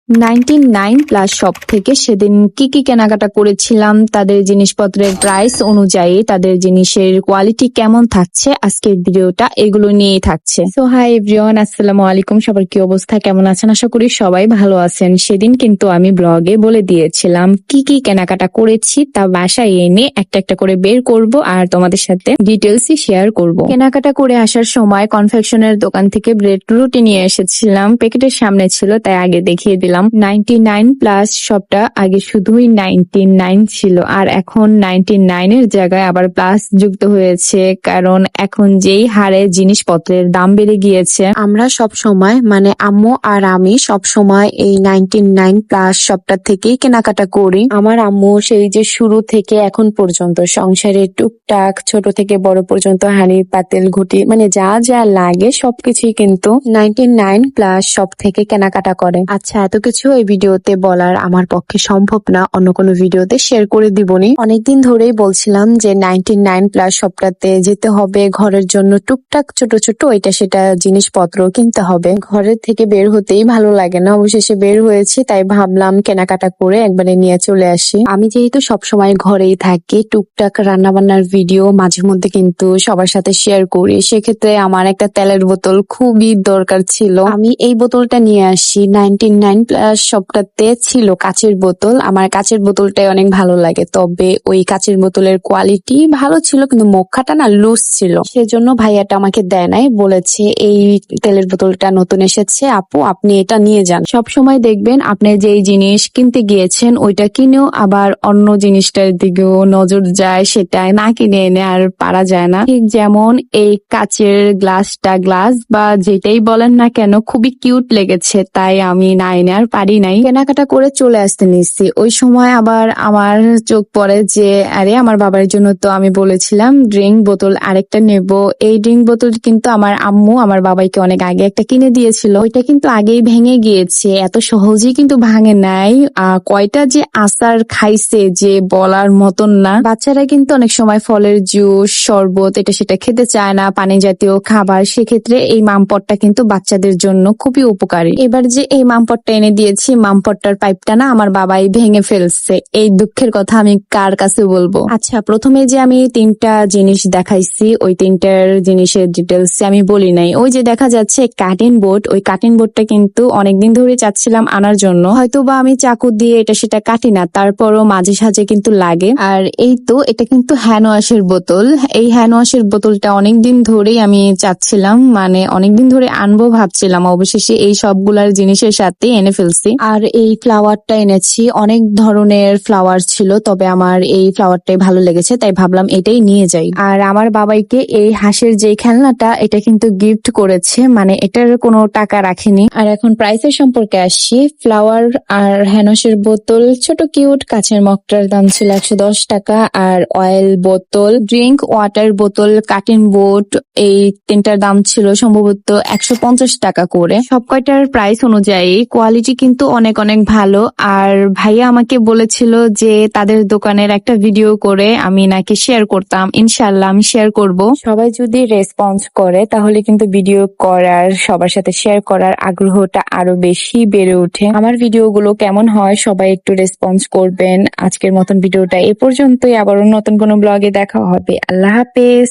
99+ shop থেকে সেদিন কি কি কেনাকাটা করেছিলাম, তাদের জিনিসপত্রের প্রাইস অনুযায়ী তাদের জিনিসের কোয়ালিটি কেমন থাকছে, আজকের ভিডিওটা এগুলো নিয়েই থাকছে। সো হাই এভরিওয়ান, আসসালামু আলাইকুম। সবার কি অবস্থা, কেমন আছেন? আশা করি সবাই ভালো আছেন। সেদিন কিন্তু আমি ব্লগে বলে দিয়েছিলাম কি কি কেনাকাটা করেছি, তা বাসায় এনে একটা একটা করে বের করব আর তোমাদের সাথে ডিটেলসই শেয়ার করব। কেনাকাটা করে আসার সময় কনফেকশনের দোকান থেকে ব্রেড রুটি নিয়ে এসেছিলাম, প্যাকেটের সামনে ছিল তাই আগে দেখিয়ে দিলাম। 99+ শপটা আগে শুধুই 99 ছিল, আর এখন 99 এর জায়গায় আবার প্লাস যুক্ত হয়েছে, কারণ এখন যেই হারে জিনিসপত্রের দাম বেড়ে গিয়েছে। আমরা সব সময় মানে আম্মু আর আমি সব সময় এই 99+ শপটা থেকেই কেনাকাটা করি। আমার আম্মু সেই যে শুরু থেকে এখন পর্যন্ত সংসারে টুকটাক ছোট থেকে বড় পর্যন্ত হাঁড়ি পাতিল ঘুটি মানে যা যা লাগে সবকিছুই কিন্তু 99+ শপ থেকে কেনাকাটা করে। আচ্ছা, এত কিছু এই ভিডিওতে বলার আমার পক্ষে সম্ভব না, অন্য কোনো ভিডিওতে শেয়ার করে দিবনি। অনেকদিন ধরেই বলছিলাম যে 99+ শপটাতে যেতে হবে, ঘরের জন্য টুকটাক ছোট ছোট এটা সেটা জিনিসপত্র কিনতে হবে। ঘরের থেকে বের হতেই ভালো লাগে না, অবশেষে বের হয়েছি, তাই ভাবলাম কেনাকাটা করে একবারে নিয়ে চলে আসি। আমি যেহেতু সবসময় ঘরেই থাকি, টুকটাক রান্না বান্নার ভিডিও মাঝে মধ্যে কিন্তু সবার সাথে শেয়ার করি, সেক্ষেত্রে আমার একটা তেলের বোতল খুবই দরকার ছিল। আমি এই বোতলটা নিয়ে আসি। 99+ শপটাতে ছিল কাচের বোতল, আমার কাচের বোতলটাই অনেক ভালো লাগে, তবে ওই কাচের বোতলের কোয়ালিটি ভালো ছিল কিন্তু মুখটা না লুজ ছিল, সেজন্য ভাইয়াটা আমাকে দেয় নাই, বলেছে এই তেলের বোতলটা নতুন এসেছে আপু, আপনি এটা নিয়ে যান। সব সময় দেখবেন আপনি যেই জিনিস কিনতে গিয়েছেন ওইটা কিনেও আবার অন্য জিনিসটার দিকেও নজর যায়, সেটাই না কিনে এনে আর পারা যায় না। ঠিক যেমন এই কাচের গ্লাস বা যেটাই বলেন না কেন খুবই কিউট লেগেছে, তাই আমি না এনে আর পারি নাই, কেনাকাটা করে চলে আসতে নিচ্ছি। ওই সময় আবার আমার চোখ পড়ে যে আরে আমার বাবার জন্য তো আমি বলেছিলাম ড্রিঙ্ক বোতল আরেকটা নেব। এই ড্রিঙ্ক বোতল কিন্তু আমার আম্মু আমার বাবাইকে অনেক আগে একটা কিনে দিয়েছিল, ওইটা কিন্তু আগেই ভেঙে গিয়েছে, এত সহজেই কিন্তু ভাঙে নাই। কয়টা যে আচার খাইছে যে বলার মতন না। বাচ্চারা কিন্তু অনেক সময় ফলের জুস শরবত এটা সেটা খেতে চায় না, পানি জাতীয় খাবার, সেক্ষেত্রে এই মামপটটা কিন্তু বাচ্চাদের জন্য খুবই উপকারী। এবার যে এই মামপটটা এনে দিয়েছি, মামপটটার পাইপটা না আমার বাবাই ভেঙে ফেলছে, এই দুঃখের কথা আমি কার কাছে বলবো। আচ্ছা, প্রথমে যে আমি 3টা জিনিস দেখাইছি ওই 3টার জিনিসের ডিটেলস আমি বলি নাই। ওই যে দেখা যাচ্ছে কাটিং বোর্ড, ওই কাটিং বোর্ডটা কিন্তু অনেকদিন ধরে চাচ্ছিলাম আনার জন্য, হয়তো বা আমি চাকু দিয়ে এটা সেটা কাটি না, তারপরও মাঝে সাঝে কিন্তু লাগে। আর এই তো এটা কিন্তু হ্যান্ড ওয়াশের বোতল, এই হ্যান্ড ওয়াশের বোতলটা অনেকদিন ধরেই আমি চাচ্ছিলাম, মানে অনেকদিন ধরে আনবো ভাবছিলাম, অবশেষে এই সবগুলার জিনিসের সাথে এনে ফেলছি। আর এই ফ্লাওয়ারটা এনেছি, অনেক ধরনের ফ্লাওয়ার ছিল, তবে আমার এই ফ্লাওয়ারটাই ভালো লেগেছে তাই ভাবলাম এটাই নিয়ে যাই। আর আমার বাবাইকে এই হাঁসের যে খেলনাটা এটা কিন্তু গিফট করেছে, মানে এটার কোনো টাকা রাখেনি। আর এখন প্রাইসের সম্পর্কে আসছি। ফ্লাওয়ার আর হ্যানসের বোতল ছোট কিউট কাচের মগটার দাম ছিল 110 টাকা, আর অয়েল বোতল ড্রিঙ্ক ওয়াটার বোতল কাটিং বোর্ড এই 3টার দাম ছিল সম্ভবত 150 টাকা করে। সব কয়টার প্রাইস অনুযায়ী কোয়ালিটি কিন্তু অনেক অনেক ভালো। আর ভাইয়া আমাকে বলেছিল যে তাদের দোকানের একটা ভিডিও করে আমি নাকি শেয়ার করতাম, ইনশাল্লাহ আমি শেয়ার করব। সবাই যদি রেসপন্স করে তাহলে কিন্তু ভিডিও করার সবার সাথে শেয়ার করার আগ্রহটা আরো বেশি বেড়ে ওঠে। আমার ভিডিওগুলো কেমন হয় সবাই একটু রেসপন্স করবেন। আজকের মতন ভিডিওটা এ পর্যন্তই, আবারও নতুন কোনো ব্লগে দেখা হবে। আল্লাহ হাফেজ।